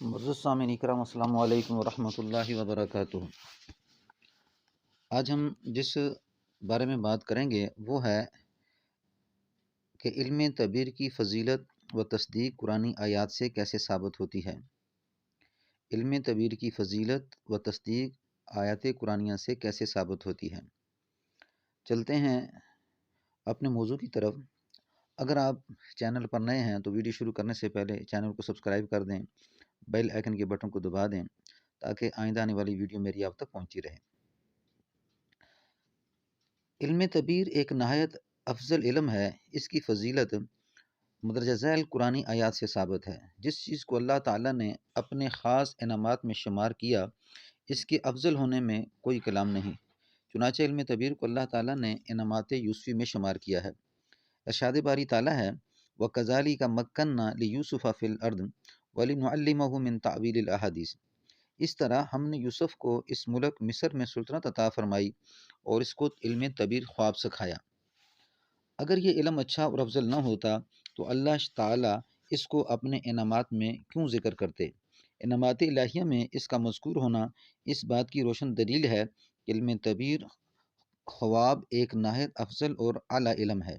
معزز سامعین اکرام، السلام علیکم ورحمۃ اللہ وبرکاتہ۔ آج ہم جس بارے میں بات کریں گے وہ ہے کہ علم تعبیر کی فضیلت و تصدیق قرآنی آیات سے کیسے ثابت ہوتی ہے۔ علم تعبیر کی فضیلت و تصدیق آیات قرآنیہ سے کیسے ثابت ہوتی ہے۔ چلتے ہیں اپنے موضوع کی طرف۔ اگر آپ چینل پر نئے ہیں تو ویڈیو شروع کرنے سے پہلے چینل کو سبسکرائب کر دیں، بیل آئیکن کے بٹن کو دبا دیں تاکہ آئندہ آنے والی ویڈیو میری آپ تک پہنچتی رہے۔ علم تعبیر ایک نہایت افضل علم ہے۔ اس کی فضیلت مندرجہ ذیل قرآنی آیات سے ثابت ہے۔ جس چیز کو اللہ تعالیٰ نے اپنے خاص انعامات میں شمار کیا، اس کے افضل ہونے میں کوئی کلام نہیں۔ چنانچہ علم تعبیر کو اللہ تعالیٰ نے انعامات یوسفی میں شمار کیا ہے۔ ارشاد باری تعالیٰ ہے وَكَذَلِكَ مَكَّنَّا لِيُوسُفَ فِي الْأَرْضِ وَلِنُعَلِّمَهُ مِن تَأْوِيلِ الْأَحَادِيثِ۔ اس طرح ہم نے یوسف کو اس ملک مصر میں سلطنت عطا فرمائی اور اس کو علم تعبیر خواب سکھایا۔ اگر یہ علم اچھا اور افضل نہ ہوتا تو اللہ تعالیٰ اس کو اپنے انعامات میں کیوں ذکر کرتے۔ انعامات الہیہ میں اس کا مذکور ہونا اس بات کی روشن دلیل ہے کہ علم تعبیر خواب ایک نہایت افضل اور اعلیٰ علم ہے۔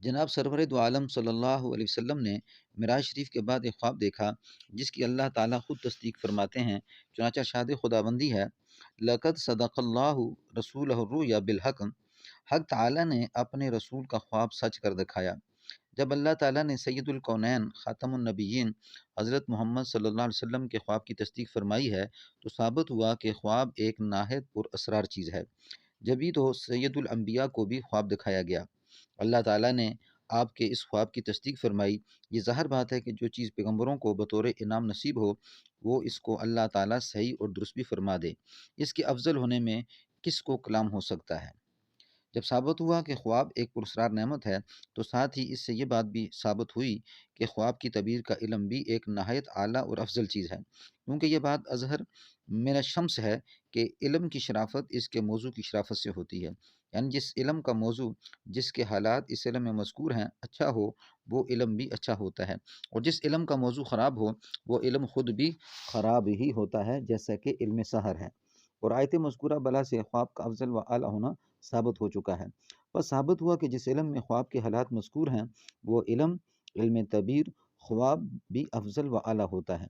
جناب سرور دو عالم صلی اللہ علیہ وسلم نے معراج شریف کے بعد ایک خواب دیکھا جس کی اللہ تعالیٰ خود تصدیق فرماتے ہیں۔ چنانچہ ارشاد خداوندی ہے لَقَدْ صَدَقَ اللَّهُ رَسُولَهُ الرُّؤْيَا بِالْحَقِّ۔ حق تعالیٰ نے اپنے رسول کا خواب سچ کر دکھایا۔ جب اللہ تعالیٰ نے سید الکونین خاتم النبیین حضرت محمد صلی اللہ علیہ وسلم کے خواب کی تصدیق فرمائی ہے تو ثابت ہوا کہ خواب ایک نہایت پر اسرار چیز ہے۔ جبھی تو سید الانبیاء کو بھی خواب دکھایا گیا۔ اللہ تعالیٰ نے آپ کے اس خواب کی تصدیق فرمائی۔ یہ ظاہر بات ہے کہ جو چیز پیغمبروں کو بطور انعام نصیب ہو وہ اس کو اللہ تعالیٰ صحیح اور درست بھی فرما دے۔ اس کے افضل ہونے میں کس کو کلام ہو سکتا ہے۔ جب ثابت ہوا کہ خواب ایک پراسرار نعمت ہے تو ساتھ ہی اس سے یہ بات بھی ثابت ہوئی کہ خواب کی تعبیر کا علم بھی ایک نہایت اعلیٰ اور افضل چیز ہے، کیونکہ یہ بات اظہر من الشمس ہے کہ علم کی شرافت اس کے موضوع کی شرافت سے ہوتی ہے۔ یعنی جس علم کا موضوع، جس کے حالات اس علم میں مذکور ہیں اچھا ہو وہ علم بھی اچھا ہوتا ہے، اور جس علم کا موضوع خراب ہو وہ علم خود بھی خراب ہی ہوتا ہے، جیسا کہ علم سحر ہے۔ اور آیت مذکورہ بلا سے خواب کا افضل و اعلیٰ ہونا ثابت ہو چکا ہے۔ بس ثابت ہوا کہ جس علم میں خواب کے حالات مذکور ہیں وہ علم تعبیر خواب بھی افضل و اعلیٰ ہوتا ہے۔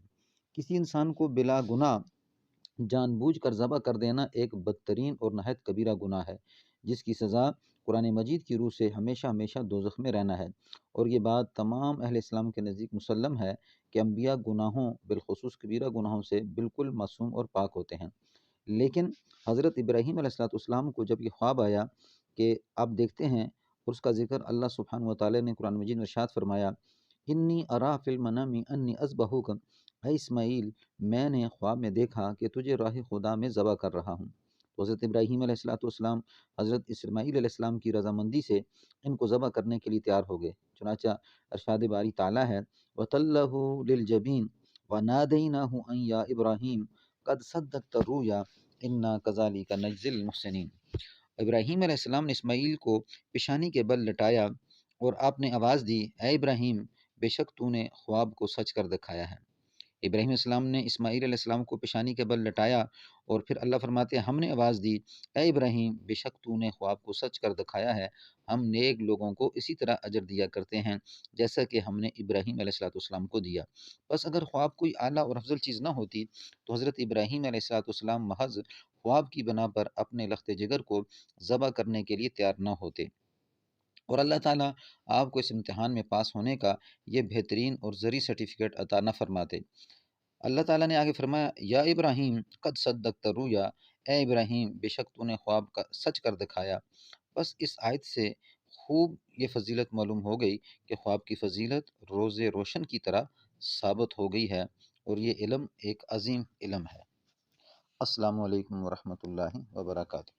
کسی انسان کو بلا گناہ جان بوجھ کر ذبح کر دینا ایک بدترین اور نہایت کبیرہ گناہ ہے، جس کی سزا قرآن مجید کی روح سے ہمیشہ ہمیشہ دوزخ میں رہنا ہے۔ اور یہ بات تمام اہل اسلام کے نزدیک مسلم ہے کہ انبیاء گناہوں بالخصوص کبیرہ گناہوں سے بالکل معصوم اور پاک ہوتے ہیں۔ لیکن حضرت ابراہیم علیہ السلام کو جب یہ خواب آیا کہ آپ دیکھتے ہیں، اور اس کا ذکر اللہ سبحانہ وتعالی نے قرآن مجید میں ارشاد فرمایا انی ارا فی المنام انی اذبحک، اے اسماعیل میں نے خواب میں دیکھا کہ تجھے راہ خدا میں ذبح کر رہا ہوں۔ تو حضرت ابراہیم علیہ السلام حضرت اسماعیل علیہ السلام کی رضامندی سے ان کو ذبح کرنے کے لیے تیار ہو گئے۔ چنانچہ ارشاد باری تعالیٰ ہے وَتَلَّهُ لِلْجَبِينِ وَنَادَيْنَاهُ أَن يَا إِبْرَاهِيمُ قَدْ صَدَّقْتَ الرُّؤْيَا إِنَّا كَذَلِكَ نَجْزِي الْمُحْسِنِينَ۔ ابراہیم علیہ السلام نے اسماعیل کو پیشانی کے بل لٹایا اور آپ نے آواز دی اے ابراہیم بے شک تو نے خواب کو سچ کر دکھایا ہے۔ ابراہیم علیہ السلام نے اسماعیل علیہ السلام کو پیشانی کے بل لٹایا اور پھر اللہ فرماتے ہیں ہم نے آواز دی اے ابراہیم بے شک تو نے خواب کو سچ کر دکھایا ہے، ہم نیک لوگوں کو اسی طرح اجر دیا کرتے ہیں جیسا کہ ہم نے ابراہیم علیہ السلام کو دیا۔ بس اگر خواب کوئی اعلیٰ اور افضل چیز نہ ہوتی تو حضرت ابراہیم علیہ السلام محض خواب کی بنا پر اپنے لخت جگر کو ذبح کرنے کے لیے تیار نہ ہوتے، اور اللہ تعالیٰ آپ کو اس امتحان میں پاس ہونے کا یہ بہترین اور زرعی سرٹیفکیٹ عطا نہ فرماتے۔ اللہ تعالیٰ نے آگے فرمایا یا ابراہیم قد صدقت الرؤیا، اے ابراہیم بے شک تو نے خواب کا سچ کر دکھایا۔ بس اس آیت سے خوب یہ فضیلت معلوم ہو گئی کہ خواب کی فضیلت روز روشن کی طرح ثابت ہو گئی ہے، اور یہ علم ایک عظیم علم ہے۔ السلام علیکم ورحمۃ اللہ وبرکاتہ۔